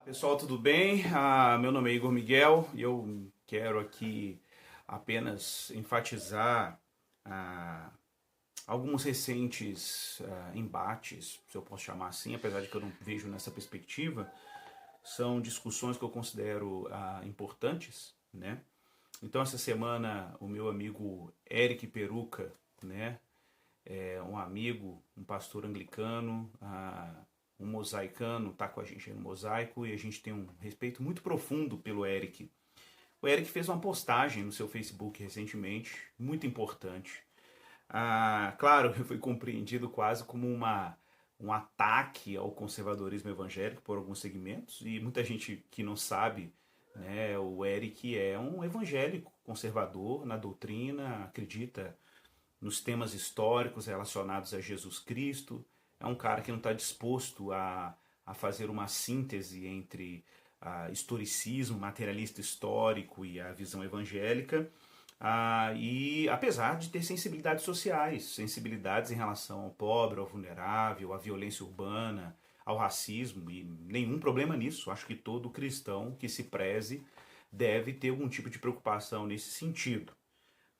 Pessoal, tudo bem? Meu nome é Igor Miguel e eu quero aqui apenas enfatizar ah, alguns recentes embates, se eu posso chamar assim, apesar de que eu não vejo nessa perspectiva, são discussões que eu considero importantes, né? Então, essa semana, o meu amigo Eric Peruca, né, é um amigo, um pastor anglicano, um mosaicano, está com a gente aí no mosaico e a gente tem um respeito muito profundo pelo Eric. O Eric fez uma postagem no seu Facebook recentemente, muito importante. Claro, foi compreendido quase como um ataque ao conservadorismo evangélico por alguns segmentos, e muita gente que não sabe, né, o Eric é um evangélico conservador na doutrina, acredita nos temas históricos relacionados a Jesus Cristo. É um cara que não está disposto a fazer uma síntese entre historicismo, materialista histórico e a visão evangélica. E apesar de ter sensibilidades sociais, sensibilidades em relação ao pobre, ao vulnerável, à violência urbana, ao racismo, e nenhum problema nisso. Acho que todo cristão que se preze deve ter algum tipo de preocupação nesse sentido.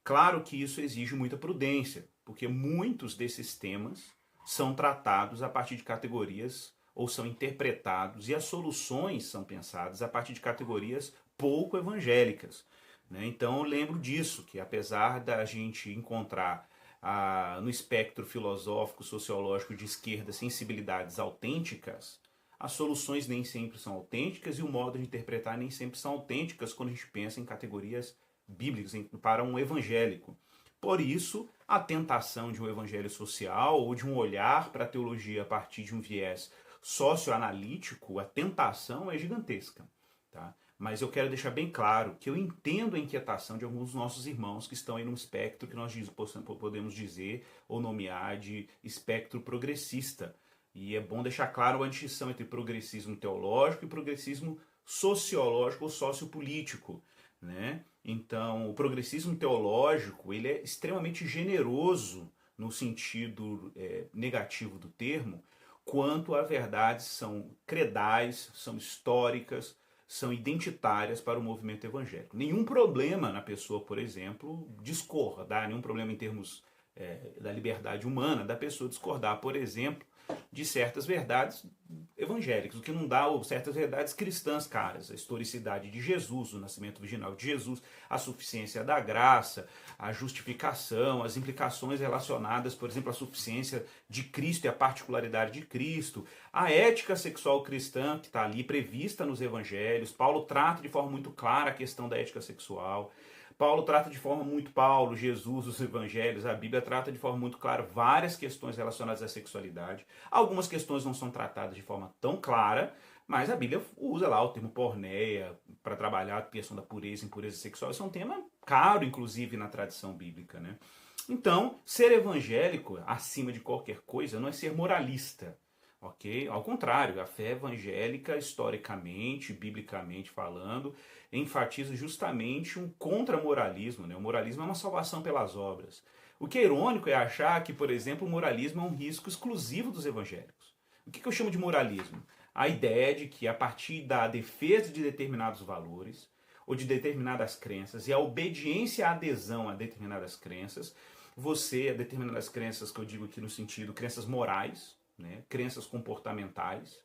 Claro que isso exige muita prudência, porque muitos desses temas são tratados a partir de categorias ou são interpretados e as soluções são pensadas a partir de categorias pouco evangélicas, né? Então eu lembro disso, que apesar da gente encontrar no espectro filosófico, sociológico de esquerda sensibilidades autênticas, as soluções nem sempre são autênticas e o modo de interpretar nem sempre são autênticas quando a gente pensa em categorias bíblicas para um evangélico. Por isso, a tentação de um evangelho social ou de um olhar para a teologia a partir de um viés socioanalítico, a tentação é gigantesca. Tá? Mas eu quero deixar bem claro que eu entendo a inquietação de alguns dos nossos irmãos que estão aí num espectro que nós podemos dizer ou nomear de espectro progressista. E é bom deixar claro a distinção entre progressismo teológico e progressismo sociológico ou sociopolítico, né? Então, o progressismo teológico ele é extremamente generoso no sentido negativo do termo, quanto a verdades são credais, são históricas, são identitárias para o movimento evangélico. Nenhum problema na pessoa, por exemplo, discordar, nenhum problema em termos da liberdade humana da pessoa discordar, por exemplo, de certas verdades evangélicas, o que não dá ou certas verdades cristãs caras, a historicidade de Jesus, o nascimento virginal de Jesus, a suficiência da graça, a justificação, as implicações relacionadas, por exemplo, à suficiência de Cristo e a particularidade de Cristo, a ética sexual cristã que está ali prevista nos evangelhos. Paulo trata de forma muito clara a questão da ética sexual. Paulo trata de forma muito, Jesus, os evangelhos, a Bíblia trata de forma muito clara várias questões relacionadas à sexualidade. Algumas questões não são tratadas de forma tão clara, mas a Bíblia usa lá o termo porneia para trabalhar a questão da pureza e impureza sexual. Isso é um tema caro, inclusive, na tradição bíblica, né? Então, ser evangélico, acima de qualquer coisa, não é ser moralista. Ok? Ao contrário, a fé evangélica, historicamente, biblicamente falando, enfatiza justamente um contramoralismo, né? O moralismo é uma salvação pelas obras. O que é irônico é achar que, por exemplo, o moralismo é um risco exclusivo dos evangélicos. O que eu chamo de moralismo? A ideia de que, a partir da defesa de determinados valores ou de determinadas crenças e a obediência à adesão a determinadas crenças, determinadas crenças que eu digo aqui no sentido crenças morais, né, crenças comportamentais,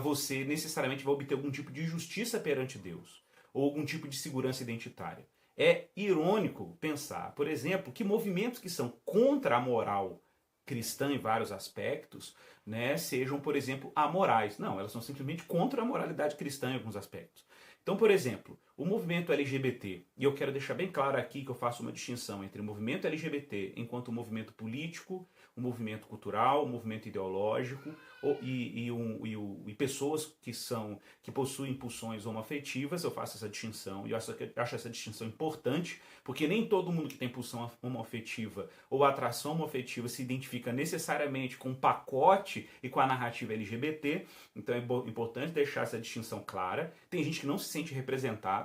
você necessariamente vai obter algum tipo de justiça perante Deus ou algum tipo de segurança identitária. É irônico pensar, por exemplo, que movimentos que são contra a moral cristã em vários aspectos, né, sejam, por exemplo, amorais. Não, elas são simplesmente contra a moralidade cristã em alguns aspectos. Então, por exemplo, o movimento LGBT, e eu quero deixar bem claro aqui que eu faço uma distinção entre o movimento LGBT enquanto movimento político, um movimento cultural, um movimento ideológico e pessoas que possuem pulsões homoafetivas. Eu faço essa distinção e eu acho essa distinção importante, porque nem todo mundo que tem pulsão homoafetiva ou atração homoafetiva se identifica necessariamente com o pacote e com a narrativa LGBT. Então é importante deixar essa distinção clara. Tem gente que não se sente representado,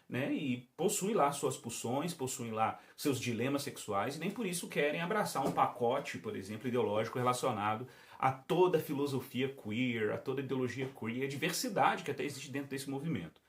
né? E possui lá suas pulsões, possuem lá seus dilemas sexuais e nem por isso querem abraçar um pacote, por exemplo, ideológico relacionado a toda a filosofia queer, a toda a ideologia queer e a diversidade que até existe dentro desse movimento.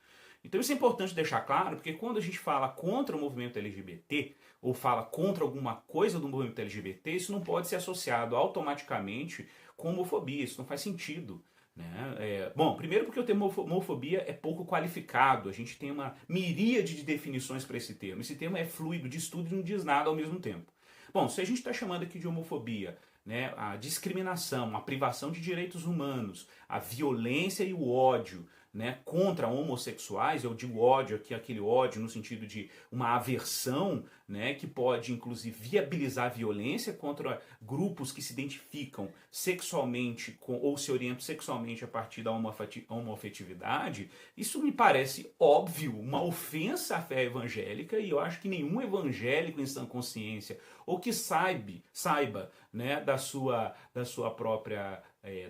Então isso é importante deixar claro, porque quando a gente fala contra o movimento LGBT, ou fala contra alguma coisa do movimento LGBT, isso não pode ser associado automaticamente com homofobia, isso não faz sentido. Né? Bom, primeiro porque o termo homofobia é pouco qualificado, a gente tem uma miríade de definições para esse termo. Esse termo é fluido, de tudo e não diz nada ao mesmo tempo. Bom, se a gente está chamando aqui de homofobia, né, a discriminação, a privação de direitos humanos, a violência e o ódio, né, contra homossexuais, eu digo ódio aqui, aquele ódio no sentido de uma aversão, né, que pode inclusive viabilizar a violência contra grupos que se identificam sexualmente ou se orientam sexualmente a partir da homoafetividade, isso me parece óbvio, uma ofensa à fé evangélica, e eu acho que nenhum evangélico em sã consciência, ou que saiba né, da sua própria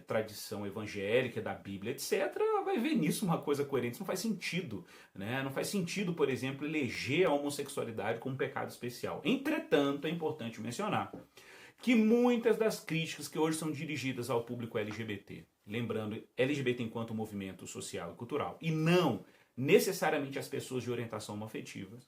tradição evangélica, da Bíblia, etc., vai ver nisso uma coisa coerente. Isso não faz sentido. Né? Não faz sentido, por exemplo, eleger a homossexualidade como pecado especial. Entretanto, é importante mencionar que muitas das críticas que hoje são dirigidas ao público LGBT, lembrando, LGBT enquanto movimento social e cultural, e não necessariamente as pessoas de orientação homoafetiva,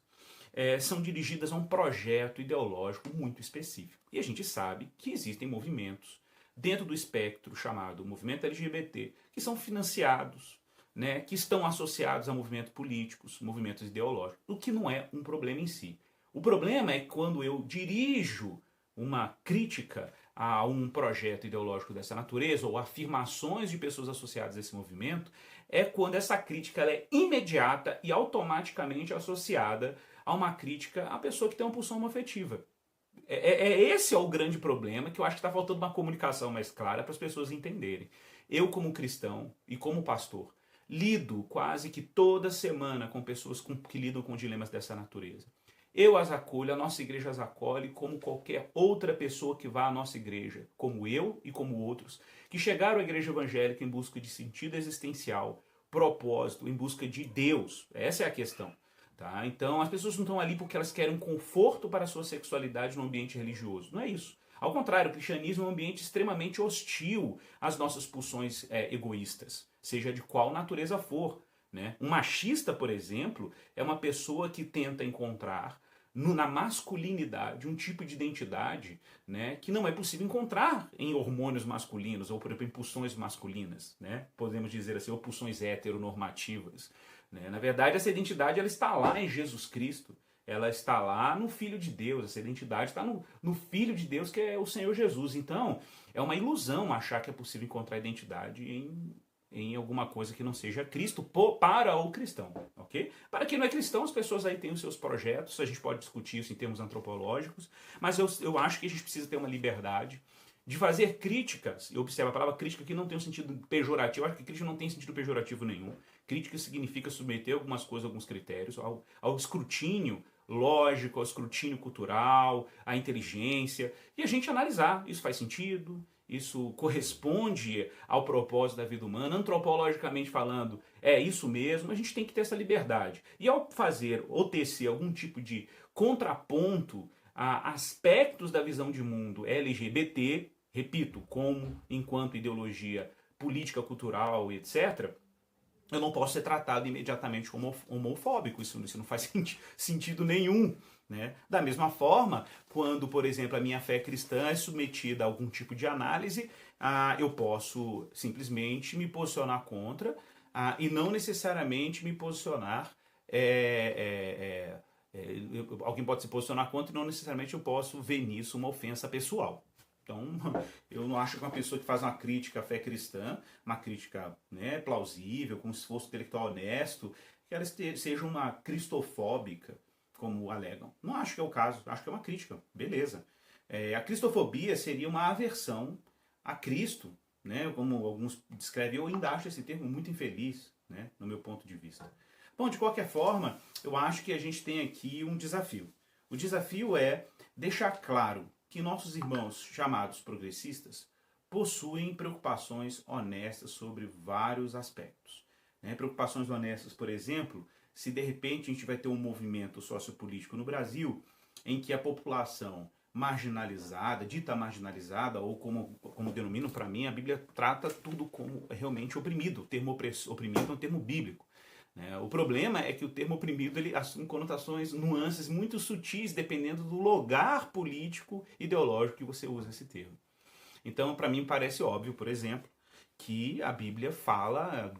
são dirigidas a um projeto ideológico muito específico. E a gente sabe que existem movimentos dentro do espectro chamado movimento LGBT, que são financiados, né, que estão associados a movimentos políticos, movimentos ideológicos, o que não é um problema em si. O problema é quando eu dirijo uma crítica a um projeto ideológico dessa natureza, ou afirmações de pessoas associadas a esse movimento, é quando essa crítica ela é imediata e automaticamente associada a uma crítica à pessoa que tem uma pulsão homoafetiva. Esse é o grande problema, que eu acho que está faltando uma comunicação mais clara para as pessoas entenderem. Eu, como cristão e como pastor, lido quase que toda semana com pessoas que lidam com dilemas dessa natureza. Eu as acolho, a nossa igreja as acolhe como qualquer outra pessoa que vá à nossa igreja, como eu e como outros, que chegaram à igreja evangélica em busca de sentido existencial, propósito, em busca de Deus. Essa é a questão. Tá? Então as pessoas não estão ali porque elas querem um conforto para a sua sexualidade no ambiente religioso. Não é isso. Ao contrário, o cristianismo é um ambiente extremamente hostil às nossas pulsões egoístas, seja de qual natureza for. Né? Um machista, por exemplo, é uma pessoa que tenta encontrar na masculinidade um tipo de identidade, né, que não é possível encontrar em hormônios masculinos ou, por exemplo, em pulsões masculinas. Né? Podemos dizer assim, ou pulsões heteronormativas. Né? Na verdade, essa identidade ela está lá em Jesus Cristo. Ela está lá no Filho de Deus. Essa identidade está no Filho de Deus, que é o Senhor Jesus. Então, é uma ilusão achar que é possível encontrar identidade em alguma coisa que não seja Cristo para o cristão, ok? Para quem não é cristão, as pessoas aí têm os seus projetos, a gente pode discutir isso em termos antropológicos, mas eu acho que a gente precisa ter uma liberdade de fazer críticas, e observa a palavra crítica que não tem um sentido pejorativo, eu acho que crítica não tem sentido pejorativo nenhum. Crítica significa submeter algumas coisas, alguns critérios ao escrutínio lógico, ao escrutínio cultural, à inteligência, e a gente analisar, isso faz sentido, isso corresponde ao propósito da vida humana, antropologicamente falando, é isso mesmo, a gente tem que ter essa liberdade. E ao fazer ou tecer algum tipo de contraponto a aspectos da visão de mundo LGBT, repito, como enquanto ideologia política, cultural, etc., eu não posso ser tratado imediatamente como homofóbico, isso não faz sentido nenhum. Né? Da mesma forma, quando, por exemplo, a minha fé cristã é submetida a algum tipo de análise, eu posso simplesmente me posicionar contra e não necessariamente me posicionar. Alguém pode se posicionar contra e não necessariamente eu posso ver nisso uma ofensa pessoal. Então, eu não acho que uma pessoa que faz uma crítica à fé cristã, uma crítica, né, plausível, como se fosse intelectual honesto, que ela seja uma cristofóbica, como alegam. Não acho que é o caso, acho que é uma crítica, beleza. A cristofobia seria uma aversão a Cristo, né, como alguns descrevem. Eu ainda acho esse termo muito infeliz, né, no meu ponto de vista. Bom, de qualquer forma, eu acho que a gente tem aqui um desafio. O desafio é deixar claro que nossos irmãos chamados progressistas possuem preocupações honestas sobre vários aspectos. Né? Preocupações honestas, por exemplo, se de repente a gente vai ter um movimento sociopolítico no Brasil em que a população marginalizada, dita marginalizada, ou como denomino para mim, a Bíblia trata tudo como realmente oprimido. O termo oprimido é um termo bíblico. Né? O problema é que o termo oprimido ele assume conotações, nuances muito sutis, dependendo do lugar político, ideológico que você usa esse termo. Então, para mim, parece óbvio, por exemplo, que a Bíblia fala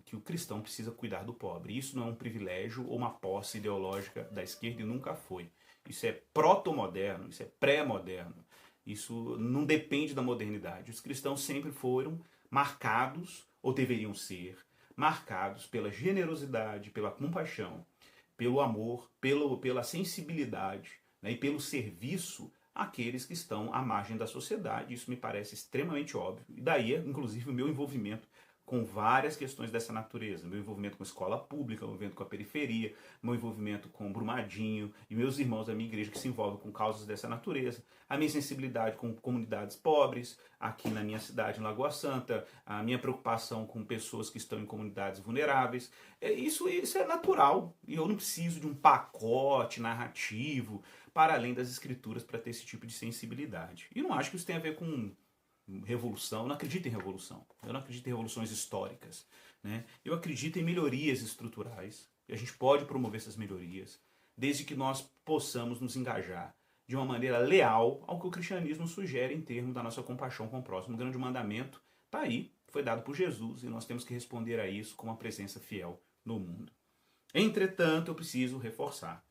que o cristão precisa cuidar do pobre. Isso não é um privilégio ou uma posse ideológica da esquerda e nunca foi. Isso é proto-moderno, isso é pré-moderno. Isso não depende da modernidade. Os cristãos sempre foram marcados, ou deveriam ser, marcados pela generosidade, pela compaixão, pelo amor, pela sensibilidade, né, e pelo serviço àqueles que estão à margem da sociedade. Isso me parece extremamente óbvio. E daí, inclusive, o meu envolvimento com várias questões dessa natureza. Meu envolvimento com escola pública, meu envolvimento com a periferia, meu envolvimento com Brumadinho e meus irmãos da minha igreja que se envolvem com causas dessa natureza. A minha sensibilidade com comunidades pobres, aqui na minha cidade, em Lagoa Santa. A minha preocupação com pessoas que estão em comunidades vulneráveis. Isso é natural. E eu não preciso de um pacote narrativo para além das escrituras para ter esse tipo de sensibilidade. E não acho que isso tenha a ver com revolução. Eu não acredito em revolução. Eu não acredito em revoluções históricas. Né? Eu acredito em melhorias estruturais. E a gente pode promover essas melhorias, desde que nós possamos nos engajar de uma maneira leal ao que o cristianismo sugere em termos da nossa compaixão com o próximo. O grande mandamento está aí, foi dado por Jesus, e nós temos que responder a isso com uma presença fiel no mundo. Entretanto, eu preciso reforçar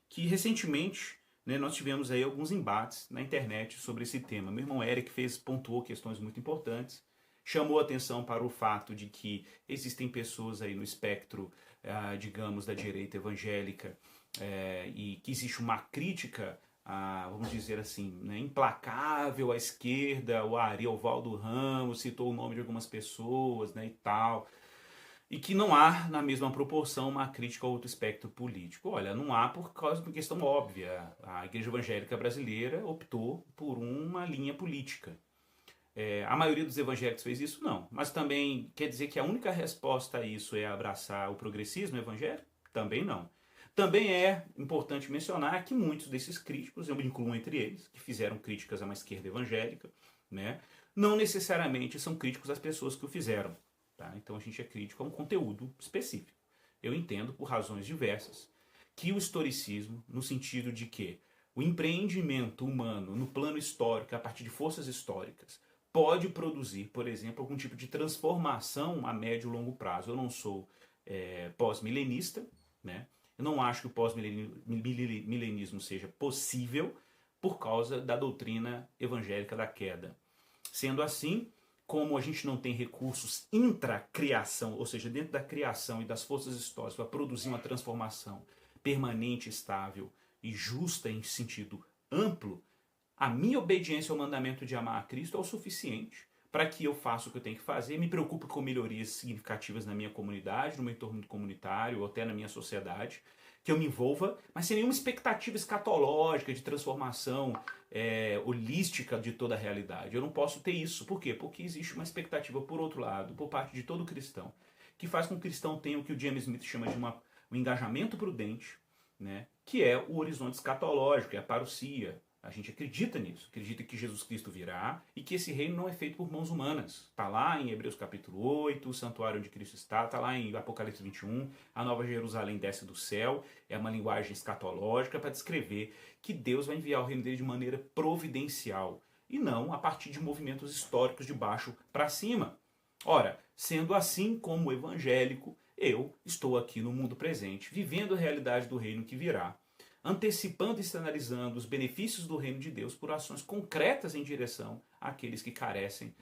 que recentemente, né, nós tivemos aí alguns embates na internet sobre esse tema. Meu irmão Eric pontuou questões muito importantes, chamou atenção para o fato de que existem pessoas aí no espectro, digamos, da direita evangélica, e que existe uma crítica, vamos dizer assim, né, implacável à esquerda. O Ariovaldo Ramos citou o nome de algumas pessoas, né, e tal. E que não há, na mesma proporção, uma crítica ao outro espectro político. Olha, não há por causa de uma questão óbvia. A Igreja Evangélica Brasileira optou por uma linha política. A maioria dos evangélicos fez isso? Não. Mas também quer dizer que a única resposta a isso é abraçar o progressismo evangélico? Também não. Também é importante mencionar que muitos desses críticos, eu me incluo entre eles, que fizeram críticas a uma esquerda evangélica, né, não necessariamente são críticos às pessoas que o fizeram. Tá? Então a gente é crítico a um conteúdo específico. Eu entendo, por razões diversas, que o historicismo, no sentido de que o empreendimento humano no plano histórico, a partir de forças históricas, pode produzir, por exemplo, algum tipo de transformação a médio e longo prazo. Eu não sou pós-milenista, né? Eu não acho que o pós-milenismo seja possível por causa da doutrina evangélica da queda. Sendo assim, como a gente não tem recursos intracriação, ou seja, dentro da criação e das forças históricas, para produzir uma transformação permanente, estável e justa em sentido amplo, a minha obediência ao mandamento de amar a Cristo é o suficiente para que eu faça o que eu tenho que fazer, me preocupe com melhorias significativas na minha comunidade, no meu entorno comunitário, ou até na minha sociedade, que eu me envolva, mas sem nenhuma expectativa escatológica de transformação holística de toda a realidade. Eu não posso ter isso. Por quê? Porque existe uma expectativa, por outro lado, por parte de todo cristão, que faz com que o cristão tenha o que o James Smith chama de um engajamento prudente, né? Que é o horizonte escatológico, é a parousia. A gente acredita nisso, acredita que Jesus Cristo virá e que esse reino não é feito por mãos humanas. Está lá em Hebreus capítulo 8, o santuário onde Cristo está lá em Apocalipse 21, a Nova Jerusalém desce do céu, é uma linguagem escatológica para descrever que Deus vai enviar o reino dele de maneira providencial e não a partir de movimentos históricos de baixo para cima. Ora, sendo assim, como evangélico, eu estou aqui no mundo presente, vivendo a realidade do reino que virá, antecipando e externalizando os benefícios do reino de Deus por ações concretas em direção àqueles que carecem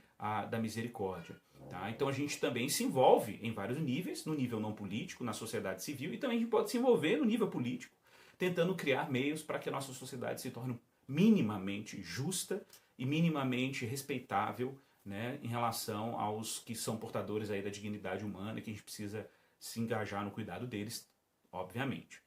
da misericórdia. Tá? Então a gente também se envolve em vários níveis, no nível não político, na sociedade civil, e também a gente pode se envolver no nível político, tentando criar meios para que a nossa sociedade se torne minimamente justa e minimamente respeitável, né, em relação aos que são portadores aí da dignidade humana, e que a gente precisa se engajar no cuidado deles, obviamente.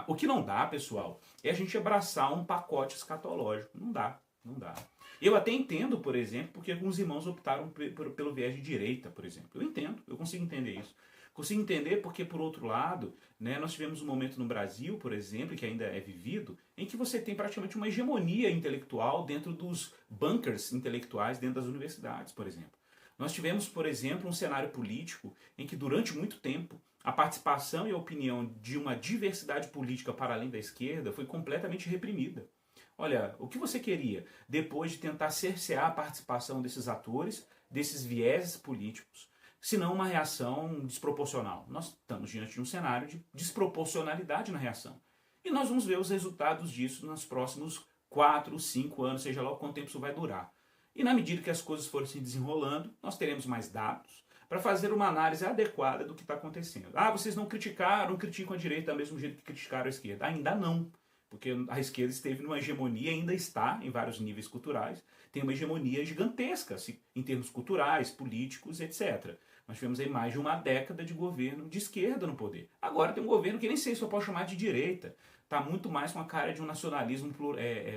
O que não dá, pessoal, é a gente abraçar um pacote escatológico. Não dá, não dá. Eu até entendo, por exemplo, porque alguns irmãos optaram pelo viés de direita, por exemplo. Eu entendo, eu consigo entender isso. Consigo entender porque, por outro lado, né, nós tivemos um momento no Brasil, por exemplo, que ainda é vivido, em que você tem praticamente uma hegemonia intelectual dentro dos bunkers intelectuais dentro das universidades, por exemplo. Nós tivemos, por exemplo, um cenário político em que, durante muito tempo, a participação e a opinião de uma diversidade política para além da esquerda foi completamente reprimida. Olha, o que você queria depois de tentar cercear a participação desses atores, desses vieses políticos, se não uma reação desproporcional? Nós estamos diante de um cenário de desproporcionalidade na reação. E nós vamos ver os resultados disso nos próximos 4, 5 anos, seja lá quanto tempo isso vai durar. E na medida que as coisas forem se desenrolando, nós teremos mais dados para fazer uma análise adequada do que está acontecendo. Ah, vocês não criticaram, criticam a direita do mesmo jeito que criticaram a esquerda. Ainda não, porque a esquerda esteve numa hegemonia, ainda está em vários níveis culturais, tem uma hegemonia gigantesca em termos culturais, políticos, etc. Nós tivemos aí mais de uma década de governo de esquerda no poder. Agora tem um governo que nem sei se eu posso chamar de direita. Está muito mais com a cara de um nacionalismo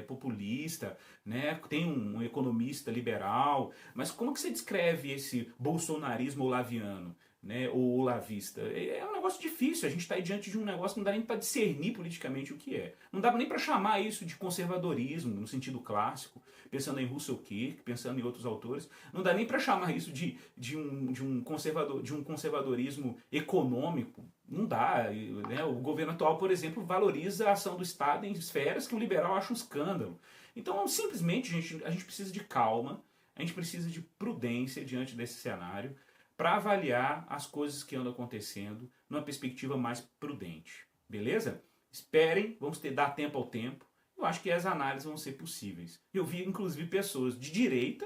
populista, né? Tem um economista liberal. Mas como que você descreve esse bolsonarismo olaviano? Né, ou olavista? É um negócio difícil, a gente está aí diante de um negócio que não dá nem para discernir politicamente o que é. Não dá nem para chamar isso de conservadorismo, no sentido clássico, pensando em Russell Kirk, pensando em outros autores. Não dá nem para chamar isso de um conservadorismo econômico. Não dá. Né? O governo atual, por exemplo, valoriza a ação do Estado em esferas que o liberal acha um escândalo. Então, simplesmente, a gente precisa de calma, a gente precisa de prudência diante desse cenário, para avaliar as coisas que andam acontecendo numa perspectiva mais prudente. Beleza? Esperem, dar tempo ao tempo. Eu acho que as análises vão ser possíveis. Eu vi, inclusive, pessoas de direita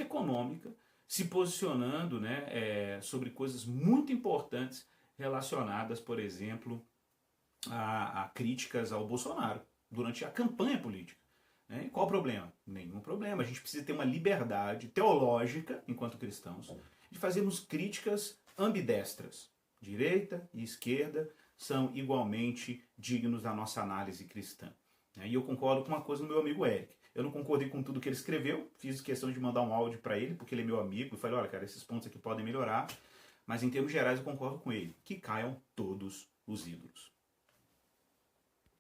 econômica, se posicionando, né, sobre coisas muito importantes relacionadas, por exemplo, a críticas ao Bolsonaro durante a campanha política. Né? E qual o problema? Nenhum problema. A gente precisa ter uma liberdade teológica, enquanto cristãos, de fazermos críticas ambidestras. Direita e esquerda são igualmente dignos da nossa análise cristã. E eu concordo com uma coisa do meu amigo Eric. Eu não concordei com tudo que ele escreveu, fiz questão de mandar um áudio para ele, porque ele é meu amigo, e falei, olha, cara, esses pontos aqui podem melhorar, mas em termos gerais eu concordo com ele. Que caiam todos os ídolos.